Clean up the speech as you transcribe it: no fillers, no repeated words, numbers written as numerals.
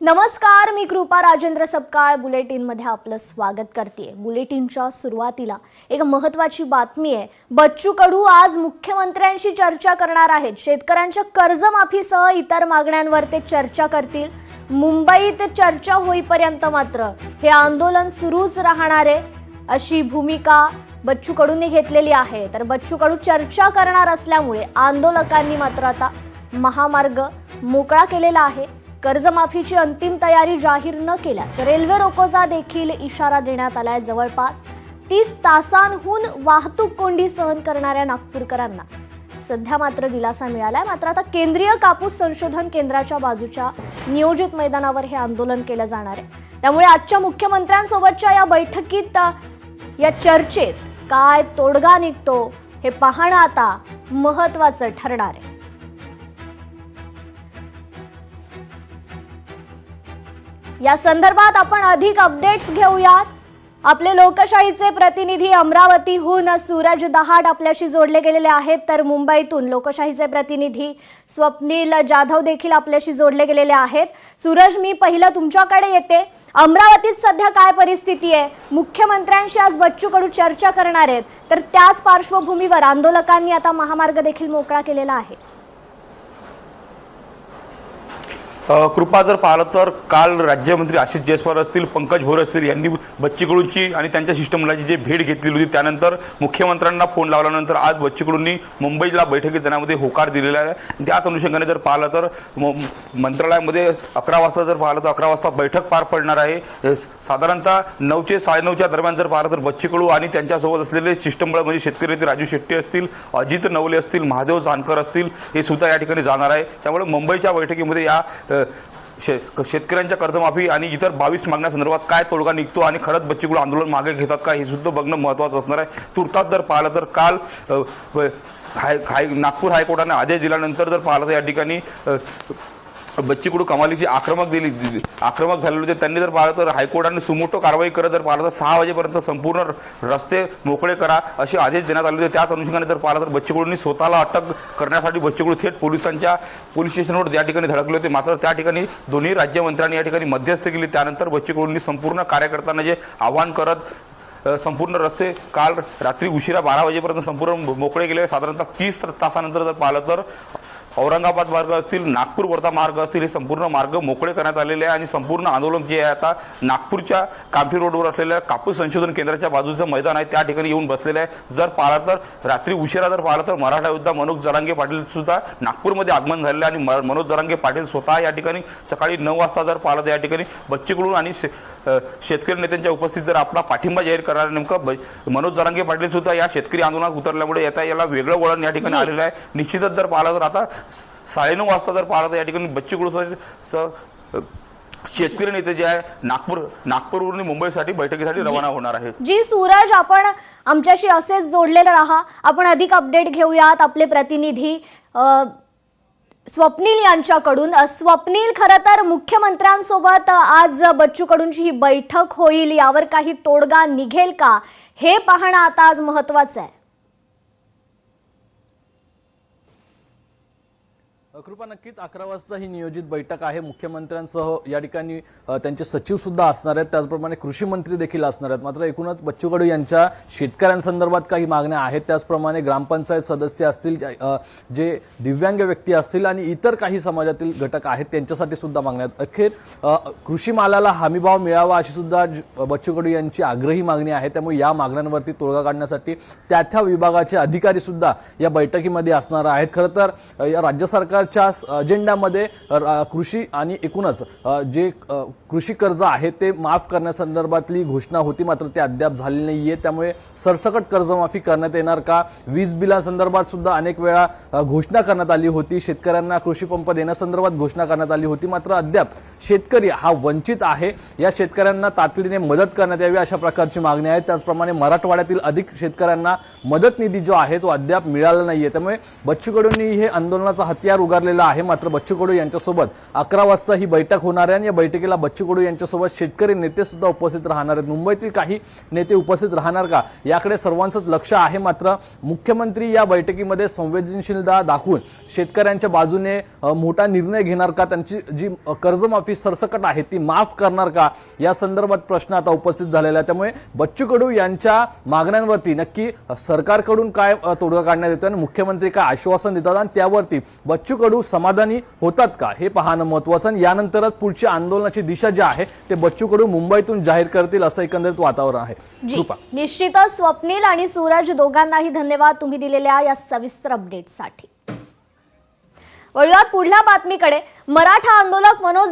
नमस्कार, मी कृपा राजेंद्र सपकाळ बुलेटिनमध्ये आपलं स्वागत करते। बुलेटिनच्या सुरुवातीला एक महत्त्वाची बातमी आहे। बच्चू कडू आज मुख्यमंत्र्यांशी चर्चा करणार आहेत। शेतकऱ्यांच्या कर्जमाफीसह इतर मागण्यांवर ते चर्चा करतील। मुंबईत चर्चा होईपर्यंत मात्र हे आंदोलन सुरूच राहणार आहे अशी भूमिका बच्चू कडूंनी घेतलेली आहे। तर बच्चू कडू चर्चा करणार असल्यामुळे आंदोलकांनी मात्र आता महामार्ग मोकळा केलेला आहे। कर्जमाफीची अंतिम तयारी जाहीर न केल्यास रेल्वे रोकोचा देखील इशारा देण्यात आलाय। जवळपास 30 तासांहून वाहतूक कोंडी सहन करणाऱ्या नागपूरकरांना सध्या मात्र दिलासा मिळालाय। मात्र आता केंद्रीय कापूस संशोधन केंद्राच्या बाजूच्या नियोजित मैदानावर हे आंदोलन केलं जाणार आहे। त्यामुळे आजच्या मुख्यमंत्र्यांसोबतच्या या बैठकीत या चर्चेत काय तोडगा निघतो हे पाहणं आता महत्त्वाचं ठरणार आहे। या संदर्भात आपण अधिक अपडेट्स घेऊयात। आपले लोकशाहीचे प्रतिनिधी अमरावतीहून सूरज दहाड आपल्याशी जोडले गेलेले आहेत, तर मुंबईतून लोकशाहीचे प्रतिनिधी स्वप्नील जाधव देखील आपल्याशी जोडले गेलेले आहेत। सूरज, मी पहिलं तुमच्याकडे येते। अमरावतीत सध्या काय परिस्थिती आहे? मुख्यमंत्र्यांशी आज बच्चू कडू चर्चा करणार आहेत, तर त्याच पार्श्वभूमीवर आंदोलकांनी आता महामार्ग देखील मोकळा केलेला आहे। कृपा जर पाहिलं तर काल राज्यमंत्री आशिष जयस्वाल असतील, पंकज भोर असतील यांनी बच्चू कडूंची आणि त्यांच्या शिष्टमंडळाची जी भेट घेतलेली होती त्यानंतर मुख्यमंत्र्यांना फोन लावल्यानंतर आज बच्चू कडूंनी मुंबईला बैठकीत जाण्यामध्ये होकार दिलेला आहे। त्याच अनुषंगाने जर पाहिलं तर मंत्रालयामध्ये 11 वाजता जर पाहिलं तर 11 वाजता बैठक पार पडणार आहे। साधारणतः 9 ते 9:30च्या दरम्यान जर पाहिलं तर बच्चू कडू आणि त्यांच्यासोबत असलेले शिष्टमंडळ म्हणजे शेतकरी नेते राजू शेट्टी असतील, अजित नवले असतील, महादेव जानकर असतील हे सुद्धा या ठिकाणी जाणार आहे। त्यामुळे मुंबईच्या बैठकीमध्ये या शेतकऱ्यांच्या कर्जमाफी आणि इतर 22 मागण्यांसंदर्भात काय तोडगा निघतो आणि खरंच बच्चू कडू आंदोलन मागे घेतात का हे सुद्धा बघणं महत्त्वाचं असणार आहे। तुर्तास जर पाहिलं तर काल नागपूर हायकोर्टाने आदेश दिल्यानंतर जर पाहिलं तर या ठिकाणी बच्चू कडू कमालीची आक्रमक झालेले होते। त्यांनी जर पाहिलं तर हायकोर्टाने सुमोटो कारवाई करत जर पाहिलं तर 6 वाजेपर्यंत संपूर्ण रस्ते मोकळे करा असे आदेश देण्यात आले होते। त्याच अनुषंगाने जर पाहिलं तर बच्चू कडूंनी स्वतःला अटक करण्यासाठी बच्चू कडू थेट पोलीस स्टेशनवर या ठिकाणी धडकले होते। मात्र त्या ठिकाणी दोन्ही राज्यमंत्र्यांनी या ठिकाणी मध्यस्थी केली। त्यानंतर बच्चू कडूंनी संपूर्ण कार्यकर्त्यांना जे आवाहन करत संपूर्ण रस्ते काल रात्री उशिरा 12 वाजेपर्यंत संपूर्ण मोकळे गेले। साधारणतः 30 तासानंतर जर पाहिलं तर औरंगाबाद मार्ग असतील, नागपूर वर्धा मार्ग असतील हे संपूर्ण मार्ग मोकळे करण्यात आलेले आहे आणि संपूर्ण आंदोलन जे आहे आता नागपूरच्या कामठी रोडवर असलेल्या कापूस संशोधन केंद्राच्या बाजूचं मैदान आहे त्या ठिकाणी येऊन बसलेलं आहे। जर पाहिलं तर रात्री उशिरा जर पाहिलं तर मराठा योद्धा मनोज जरांगे पाटील सुद्धा नागपूरमध्ये आगमन झालेलं आहे आणि मनोज जरांगे पाटील स्वतः या ठिकाणी सकाळी 9 वाजता जर पाहिलं तर या ठिकाणी बच्चू कडू आणि शेतकरी नेत्यांच्या उपस्थितीत जर आपला पाठिंबा जाहीर करणार नेमकं मनोज जरांगे पाटील सुद्धा या शेतकरी आंदोलनात उतरल्यामुळे याला वेगळं वळण या ठिकाणी आलेलं आहे। निश्चितच जर पाहिलं तर आता 9:30 वाजता जर पाहिलं तर या ठिकाणी बच्चू कडू शेतकरी नेते जे आहे नागपूरवरून मुंबईसाठी बैठकीसाठी रवाना होणार आहे। जी सूरज, आपण आमच्याशी असेच जोडलेले राहा। आपण अधिक अपडेट घेऊयात आपले प्रतिनिधी स्वप्नील यांच्याकडून। स्वप्नील, खरं तर मुख्यमंत्र्यांसोबत आज बच्चू कडूंची ही बैठक होईल, यावर काही तोडगा निघेल का हे पाहणं आता आज महत्त्वाचं आहे। कृपा, नक्कीच 11 वाजता ही नियोजित बैठक आहे। मुख्यमंत्र्यांसह या ठिकाणी त्यांचे सचिव सुद्धा असणार आहेत, त्याचप्रमाणे कृषी मंत्री देखील असणार आहेत। मात्र एकूणच बच्चू कडू यांच्या शेतकऱ्यांसंदर्भात काही मागण्या आहेत, त्याचप्रमाणे ग्रामपंचायत सदस्य असतील, जे दिव्यांग व्यक्ती असतील आणि इतर काही समाजातील घटक आहेत त्यांच्यासाठी सुद्धा मागण्या आहेत। अखेर कृषी मालाला हमीभाव मिळावा अशी सुद्धा बच्चू कडू यांची आग्रही मागणी आहे। त्यामुळे या मागण्यांवरती तोडगा काढण्यासाठी त्या विभागाचे अधिकारी सुद्धा या बैठकीमध्ये असणार आहेत। खरं तर या राज्य सरकार अजेंडामध्ये कृषी आणि एकूणच जे कृषी कर्ज आहे ते माफ करण्यासंदर्भातली घोषणा होती, मात्र ते अद्याप झालेली नाहीये। त्यामुळे सरसकट कर्जमाफी करण्यात येणार का, वीज बिलासंदर्भात सुद्धा अनेक वेळा घोषणा करण्यात आली होती, शेतकऱ्यांना कृषी पंप देण्यासंदर्भात घोषणा करण्यात आली होती, मात्र अद्याप शेतकरी हा वंचित आहे। या शेतकऱ्यांना तातडीने मदत करण्यात यावी अशा प्रकारची मागणी आहे। त्याचप्रमाणे मराठवाड्यातील अधिक शेतकऱ्यांना मदत निधी जो आहे तो अद्याप मिळाला नाहीये। त्यामुळे बच्चू कडूंनी हे आंदोलनाचा हत्यार पुकारलेला आहे. मात्र बच्चू कडू यांच्यासोबत 11 वाजता ही बैठक होणार आहे आणि या बैठकीला बच्चू कडू यांच्यासोबत शेतकरी नेते सुद्धा उपस्थित राहणार आहेत. मुंबईतील काही नेते उपस्थित राहणार का याकडे सर्वांचंच लक्ष आहे. मात्र मुख्यमंत्री या बैठकीमध्ये संवेदनशीलता दाखवून शेतकऱ्यांच्या बाजूने मोठा निर्णय घेणार का, त्यांची जी कर्जमाफी सरसकट आहे ती माफ करणार का, या संदर्भात प्रश्न आता उपस्थित झालेला आहे. त्यामुळे बच्चू कडू यांच्या मागण्यांवरती नक्की सरकारकडून काय तोडगा काढण्यात येतो आणि मुख्यमंत्री काय आश्वासन देतात आणि त्यावरती बच्चू कडू समाधानी होतात का हे पाहणं महत्वाचं. आणि यानंतरच पुढची आंदोलनाची दिशा जी आहे ते बच्चू कडू मुंबईतून जाहीर करतील असं एकंदरीत वातावरण आहे. कृपा. निश्चितच स्वप्नील आणि सूरज दोघांनाही धन्यवाद तुम्ही दिलेल्या या सविस्तर अपडेटसाठी. वळूयात पुढल्या बातमीकडे. मराठा आंदोलक मनोज